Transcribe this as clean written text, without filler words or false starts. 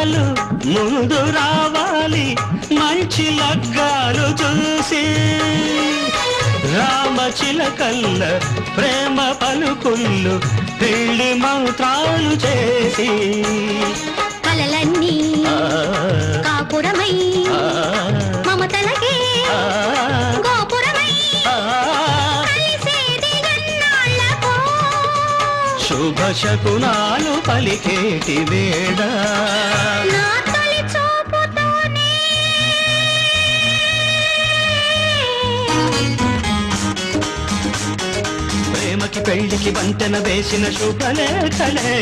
జంటలు ముందు రావాలి మంచి లగ్గాలు చూసి రామచిలకల్ల ప్రేమ పలుకుళ్ళు పెళ్లి మంత్రాలు చేసి కలలన్నీ కాపురమై మమతలకే గోపురమై కలిసేది ఎన్నాళ్ళకో శుభ శకునాలు పలికేటి వేళ నా తొలి చూపుతోనే ప్రేమకి పెళ్లికి వంతెన వేసిన శుభలేఖలే